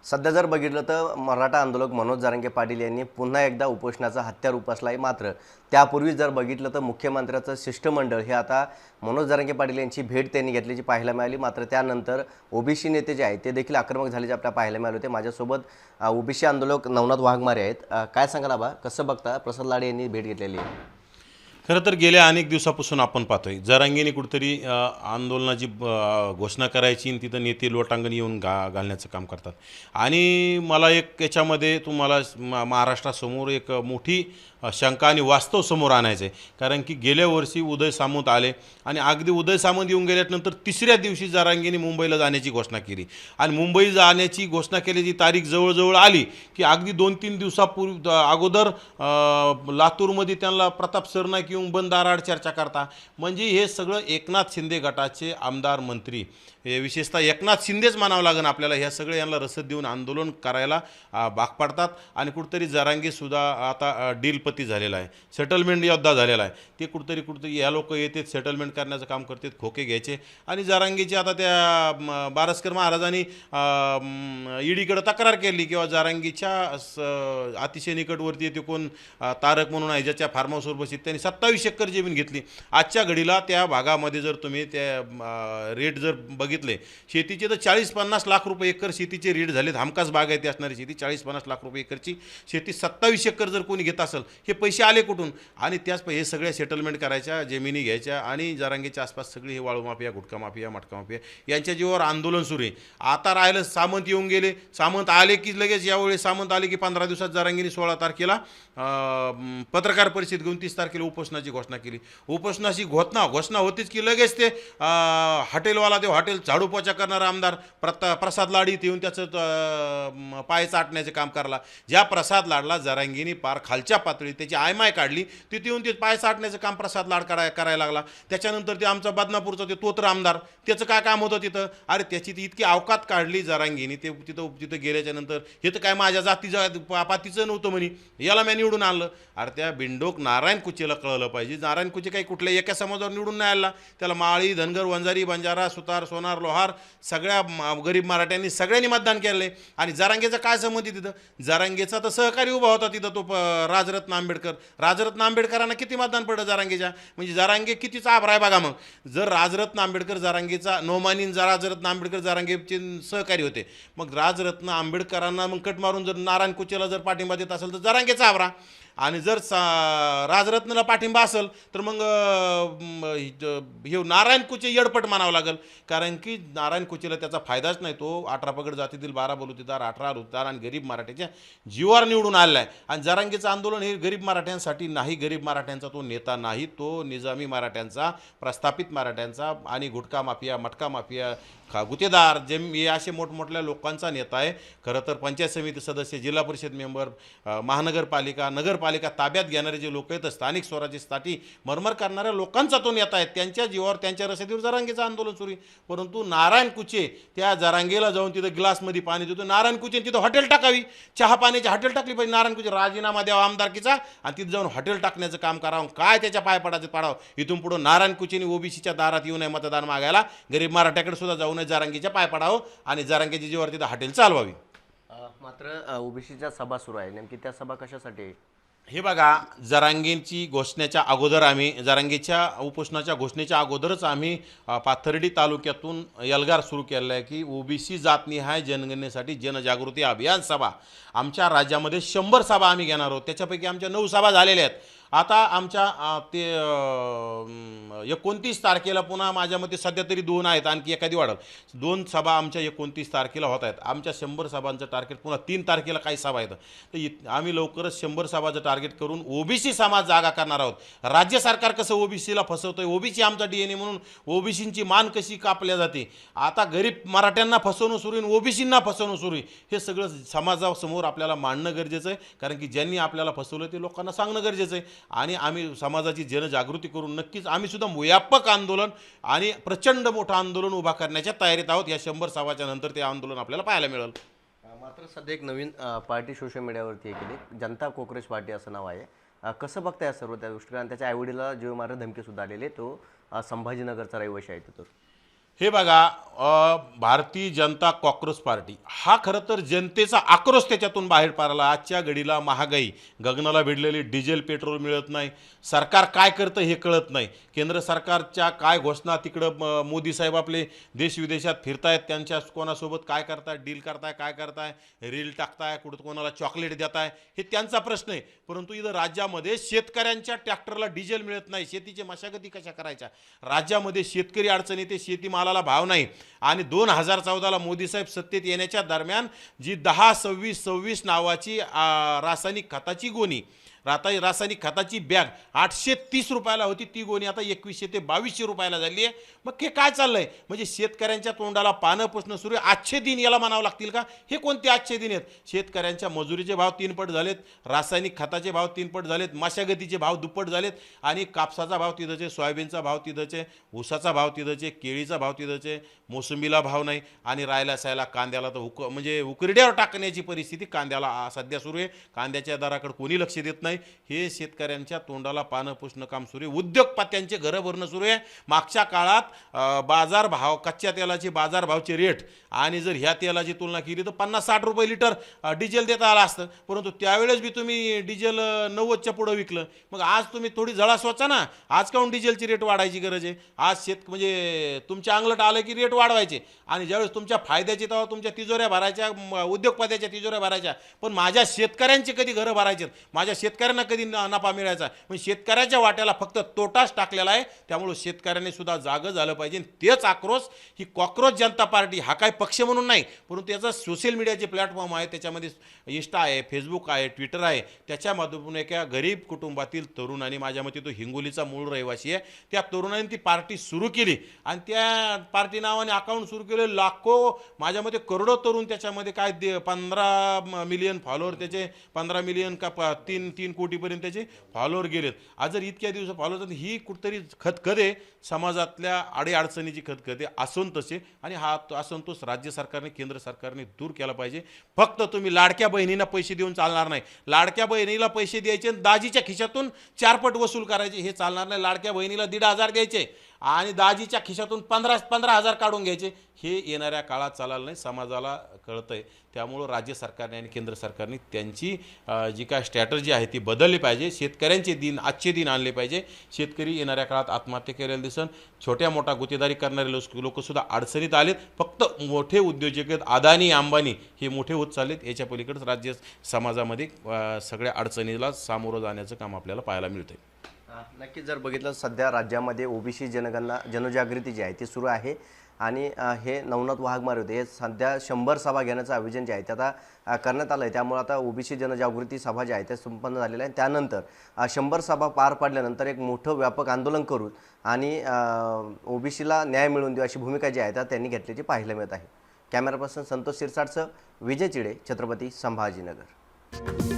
सध्या जर बघितलं तर मराठा आंदोलक मनोज जरांगे पाटील यांनी पुन्हा एकदा उपोषणाचा हत्यार उपसला आहे। मात्र त्यापूर्वी जर बघितलं तर मुख्यमंत्र्याचं शिष्टमंडळ हे आता मनोज जरांगे पाटील यांची भेट त्यांनी घेतल्याची पाहायला मिळाली। मात्र त्यानंतर ओबीसी नेते जे आहेत ते देखील आक्रमक झाल्याचे आपल्याला पाहायला मिळाले होते। माझ्यासोबत ओबीसी आंदोलक नवनाथ वाघमारे आहेत। काय सांगाल आबा, कसं बघता प्रसाद लाडे यांनी भेट घेतलेली आहे? खरं तर गेल्या अनेक दिवसापासून आपण पाहतोय जरांगेने कुठेतरी आंदोलनाची घोषणा करायची आणि तिथं नेते लोटांगण येऊन घालण्याचं काम करतात। आणि मला एक याच्यामध्ये तुम्हाला महाराष्ट्रासमोर एक मोठी शंका आणि वास्तव समोर आणायचं आहे। कारण की गेल्या वर्षी उदय सामंत आले आणि अगदी उदय सामंत येऊन गेल्यानंतर तिसऱ्या दिवशी जरांगेने मुंबईला जाण्याची घोषणा केली आणि मुंबई जाण्याची घोषणा केल्याची तारीख जवळजवळ आली की अगदी 2-3 दिवसापूर्वी अगोदर लातूरमध्ये त्यांना प्रताप सरनाईक येऊन बंद दाराआड चर्चा करता। म्हणजे हे सगळं एकनाथ शिंदे गटाचे आमदार मंत्री, हे विशेषतः एकनाथ शिंदेच म्हणावं लागेल आपल्याला, ह्या सगळे यांना रसद देऊन आंदोलन करायला भाग पाडतात। आणि जरांगेसुद्धा आता डीलपती झालेला आहे, सेटलमेंट योद्धा झालेला आहे। ते कुठेतरी या लोक येतात, सेटलमेंट करण्याचं काम करतात, खोके घ्यायचे। आणि जरांगेची आता त्या बारस्कर महाराजांनी ईडीकडे तक्रार केली किंवा जरांगीच्या अतिशय निकटवर्ती येते कोण तारक म्हणून आहे, ज्याच्या फार्म हाऊसवर बसत त्यांनी 27 एकर जमीन घेतली। आजच्या घडीला त्या भागामध्ये जर तुम्ही त्या रेट जर बघितले शेतीचे तर 40-50 लाख रुपये एकर शेतीचे रेट झालेत। हमखास बागायती असणारी शेती 40-50 लाख रुपये एकरची शेती 27 एकर जर कोणी घेत असेल, हे पैसे आले कुठून? आणि त्याच हे सगळ्या सेटलमेंट करायच्या, जमिनी घ्यायच्या आणि जरांगेच्या आसपास सगळी हे वाळू माफिया, गुटखा माफिया, मटका माफिया यांच्या जीवावर आंदोलन सुरू आहे। आता राहिलं सामंत येऊन गेले, सामंत आले की लगेच यावेळी सामंत आले की 15 दिवसात जरांगेने 16 तारखेला पत्रकार परिषद घेऊन 30 तारखेला उपोषणाची घोषणा केली। उपोषणाची घोषणा होतीच की लगेच ते हॉटेलवाला, ते हॉटेल झाडू पोचा करणारा आमदार प्रसाद लाड इथे येऊन त्याचं पाय चाटण्याचे काम करायला। ज्या प्रसाद लाडला जरांगीने पार खालच्या पातळी त्याची आयमाय काढली, तिथे येऊन ते पाय चाटण्याचं काम प्रसाद लाड करायला लागला। त्याच्यानंतर ते आमचा बदनापूरचा ते तोत्र आमदार, त्याचं काय काम होतं तिथं? अरे त्याची ती इतकी अवकात काढली जरांगीने, ते तिथं गेल्याच्या नंतर हे तर काय माझ्या पातीचं नव्हतं म्हणे, याला मी निवडून आणलं। अरे त्या बिंडोक नारायण कुचेला कळलं पाहिजे, नारायण कुचे काही कुठल्या एका समाजावर निवडून नाही आला, त्याला माळी, धनगर, वंजारी, बंजारा, सुतार, सोनार, लोहार सगळ्या गरीब मराठ्यांनी सगळ्यांनी मतदान केलं। आणि जरांगेचा काय संबंध तिथं? जरांगेचा तर सहकारी उभा होता तिथं, तो राजरत्न आंबेडकरांना किती मतदान पडलं जरांगेच्या? म्हणजे जरांगे किती चाभरा आहे बघा। मग जर राजरत्न आंबेडकर जरांगेचा नोमानीन राजरत्न आंबेडकर जरांगेचे सहकारी होते, मग राजरत्न आंबेडकरांना मग कट मारून जर नारायण कुचेला जर पाठिंबा देत असेल तर जरांगेचा चाभरा। आणि जर राजरत्नला पाठिंबा असेल तर मग हे नारायण कुचे येडपट म्हणावं लागेल। कारण की नारायण कुचेला त्याचा फायदाच नाही, तो 18 पगड जातीतील 12 बलुतेदार, 18 रुतदार आणि गरीब मराठ्याच्या जीवावर निवडून आलेला आहे। आणि जरांगेचं आंदोलन हे गरीब मराठ्यांसाठी नाही, गरीब मराठ्यांचा तो नेता नाही, तो निजामी मराठ्यांचा, प्रस्थापित मराठ्यांचा आणि गुटखा माफिया, मटका माफिया, गुतेदार हे असे मोठमोठ्या लोकांचा नेता आहे। खरं तर पंचायत समिती सदस्य, जिल्हा परिषद मेंबर, महानगरपालिका, नगरपालिका ताब्यात घेणारे जे लोक आहेत, स्थानिक स्वराज्यासाठी मरमर करणाऱ्या लोकांचा तो नेता आहे। त्यांच्या जीवावर, त्यांच्या रसदीवर जरांगेचं आंदोलन सुरू आहे। परंतु नारायण कुचे त्या जरांगेला जाऊन तिथं ग्लासमध्ये पाणी देतो। नारायण कुचे तिथं हॉटेल टाकावी, चहा पाण्याची हॉटेल टाकली पाहिजे। नारायण कुचे राजीनामा द्यावा आमदारकीचा आणि तिथं जाऊन हॉटेल टाकण्याचं काम करावं, काय त्याच्या पाय पाडावं। इथून पुढं नारायण कुचेने ओबीसीच्या दारात येऊ नये मतदान मागायला, गरीब मराठ्याकडे सुद्धा जाऊ नये, जरांगेच्या पाय पडावं आणि जरांगेच्या जीवावर तिथं हॉटेल चालवावी। मात्र ओबीसीच्या सभा सुरू आहे, नेमकी त्या सभा कशासाठी आहे? हे बघा, जरांगेची घोषणेच्या अगोदर आम्ही, जरांगेच्या उपोषणाच्या घोषणेच्या अगोदरच आम्ही पाथर्डी तालुक्यातून एल्गार सुरू केलेला आहे की ओबीसी जातनिहाय जनगणनेसाठी जनजागृती अभियान सभा। आमच्या राज्यामध्ये 100 सभा आम्ही घेणार आहोत, त्याच्यापैकी आमच्या 9 सभा झालेल्या आहेत। आता आमच्या ते 29 तारखेला पुन्हा माझ्या मते सध्या तरी 2 आहेत, आणखी एखादी वाढल, 2 सभा आमच्या 29 तारखेला होत आहेत। आमच्या 100 सभांचं टार्गेट पुन्हा 3 तारखेला काही सभा येतं, तर आम्ही लवकरच 100 सभाचं टार्गेट करून ओबीसी समाज जागा करणार आहोत। राज्य सरकार कसं ओबीसीला फसवतंय, ओबीसी आमचा DNA म्हणून ओबीसींची मान कशी कापल्या जाते, आता गरीब मराठ्यांना फसवणं सुरू आहे, ओबीसींना फसवणं सुरू आहे, हे सगळं समाजासमोर आपल्याला मांडणं गरजेचं आहे। कारण की ज्यांनी आपल्याला फसवलं ते लोकांना सांगणं गरजेचं आहे। आणि आम्ही समाजाची जनजागृती करून नक्कीच आम्ही सुद्धा व्यापक आंदोलन आणि प्रचंड मोठं आंदोलन उभा करण्याच्या तयारीत आहोत। या 100 सभाच्या नंतर ते आंदोलन आपल्याला पाहायला मिळेल। मात्र सध्या एक नवीन पार्टी सोशल मीडियावरती केली, जनता काँग्रेस पार्टी असं नाव आहे। कसं बघताय सर्व त्या गोष्टी? कारण त्याच्या आईवडीला जीव मारा धमकी सुद्धा आलेले, तो संभाजीनगरचा रहिवासी आहे तो। हे बघा, भारतीय जनता कॉक्रोच पार्टी हा खरं तर जनतेचा आक्रोश त्याच्यातून बाहेर पाडला. आजच्या घडीला महागाई, गगनाला भिडलेली डिझेल पेट्रोल मिळत नाही, सरकार काय करतं हे कळत नाही, केंद्र सरकारच्या काय घोषणा, तिकडं मोदी साहेब आपले देश विदेशात फिरतायत, त्यांच्या कोणासोबत काय करताय, डील करताय, काय करताय, रील टाकताय, कुठं कोणाला चॉकलेट देताय, हे त्यांचा प्रश्न आहे. परंतु इथं राज्यामध्ये शेतकऱ्यांच्या ट्रॅक्टरला डिझेल मिळत नाही, शेतीच्या मशागती कशा करायच्या, राज्यामध्ये शेतकरी अडचण येते, शेतीमालाला भाव नाही. आणि 2014ला मोदी साहेब सत्तेत येण्याच्या दरम्यान जी 10-26-26 नावाची रासायनिक खताची गोणी, रासायनिक खताची बॅग 830 रुपयाला होती, ती गोणी आता 2100 ते 2200 रुपयाला झाली आहे. मग हे काय चाललंय? म्हणजे शेतकऱ्यांच्या तोंडाला पानं पुसणं सुरू आहे. आजचे दिन याला म्हणावं लागतील का? हे कोणते आजचे दिन आहेत? शेतकऱ्यांच्या मजुरीचे भाव 3 पट झालेत, रासायनिक खताचे भाव 3 पट झालेत, मशागतीचे भाव दुप्पट झालेत, आणि कापसाचा भाव तिथंच आहे, सोयाबीनचा भाव तिथंच आहे, ऊसाचा भाव तिथंच आहे, केळीचा भाव तिथंच आहे, मोसंबीला भाव नाही, आणि रायला सायला कांद्याला तर म्हणजे उकरड्यावर टाकण्याची परिस्थिती कांद्याला सध्या सुरू आहे. कांद्याच्या दराकडे कोणी लक्ष देत नाही. हे शेतकऱ्यांच्या तोंडाला पानं पुसणं काम सुरू आहे. उद्योगपत्यांचे घरं भरणं सुरू आहे. मागच्या काळात बाजारभाव, कच्च्या तेलाचे बाजारभावचे रेट आणि जर ह्या तेलाची तुलना केली तर 50-60 रुपये लिटर डिझेल देता आलं असतं. परंतु त्यावेळेस बी तुम्ही डिझेल 90च्या पुढं विकलं. मग आज तुम्ही थोडी जळा स्वचा ना, आज काहून डिझेलची रेट वाढायची गरज आहे? आज म्हणजे तुमच्या अंगलट आलं की रेट वाढवायचे, आणि ज्यावेळेस तुमच्या फायद्याचे तेव्हा तुमच्या तिजोऱ्या भरायच्या, उद्योगपत्याच्या तिजोऱ्या भरायच्या. पण माझ्या शेतकऱ्यांचे कधी घरं भरायचे, माझ्या शेतकऱ्यांना कधी नफा मिळायचा? म्हणजे शेतकऱ्याच्या वाट्याला फक्त तोटाच टाकलेला आहे. त्यामुळे शेतकऱ्यांनी सुद्धा जागं झालं पाहिजे. तेच आक्रोश ही कॉक्रोच जनता पार्टी, हा काय पक्ष म्हणून नाही, परंतु त्याचा सोशल मीडियाचे प्लॅटफॉर्म आहे, त्याच्यामध्ये इंस्टा आहे, फेसबुक आहे, ट्विटर आहे, त्याच्यामधून एका गरीब कुटुंबातील तरुणांनी, माझ्या मते तो हिंगोलीचा मूळ रहिवासी आहे, त्या तरुणांनी ती पार्टी सुरू केली, आणि त्या पार्टी नावाने अकाउंट सुरू केले. लाखो, माझ्या मते करोडो तरुण त्याच्यामध्ये, काय 15 मिलियन फॉलोअर त्याचे, 15 मिलियन का 3 कोटीपर्यंत त्याचे फॉलोअर गेलेत. आज जर इतक्या दिवस फॉलोअर, ही कुठतरी खतखदे समाजातल्या अडीअडचणीची खतखदे, असंतोष आहे, आणि हा असंतोष राज्य सरकारने, केंद्र सरकारने दूर केला पाहिजे. फक्त तुम्ही लाडक्या बहिणींना पैसे देऊन चालणार नाही. लाडक्या बहिणीला पैसे द्यायचे, दाजीच्या खिशातून 4 पट वसूल करायचे, हे चालणार नाही. लाडक्या बहिणीला 1,500 द्यायचे आणि दाजीच्या खिशातून 15,000 काढून घ्यायचे, हे येणाऱ्या काळात चालणार नाही, समाजाला कळतंय. त्यामुळं राज्य सरकारने आणि केंद्र सरकारने त्यांची जी काय स्ट्रॅटर्जी आहे ती बदलली पाहिजे. शेतकऱ्यांचे दिन, आजचे दिन आणले पाहिजे. शेतकरी येणाऱ्या काळात आत्महत्या केलेले दिसन, छोट्या मोठा गुत्तेदारी करणारे लोकसुद्धा अडचणीत आलेत. फक्त मोठे उद्योजक आहेत, अदानी अंबानी, हे मोठे होत चाललेत. याच्या पलीकडेच राज्य समाजामध्ये सगळ्या अडचणीला सामोरं जाण्याचं काम आपल्याला पाहायला मिळतंय. नक्कीच जर बघितलं, सध्या राज्यामध्ये ओबीसी जनजागृती जी आहे ती सुरू आहे, आणि हे नवनाथ वाघमारे होते, हे सध्या 100 सभा घेण्याचं आयोजन जे आहे ते आता करण्यात आलं आहे. त्यामुळे आता ओबीसी जनजागृती सभा जी आहे ते संपन्न झालेलं आहे. त्यानंतर 100 सभा पार पाडल्यानंतर एक मोठं व्यापक आंदोलन करून आणि ओबीसीला न्याय मिळवून देऊ अशी भूमिका जी आहे त्या त्यांनी घेतल्याची पाहायला मिळत आहे. कॅमेरा पर्सन संतोष शिरसाटसह विजय चिडे, छत्रपती संभाजीनगर.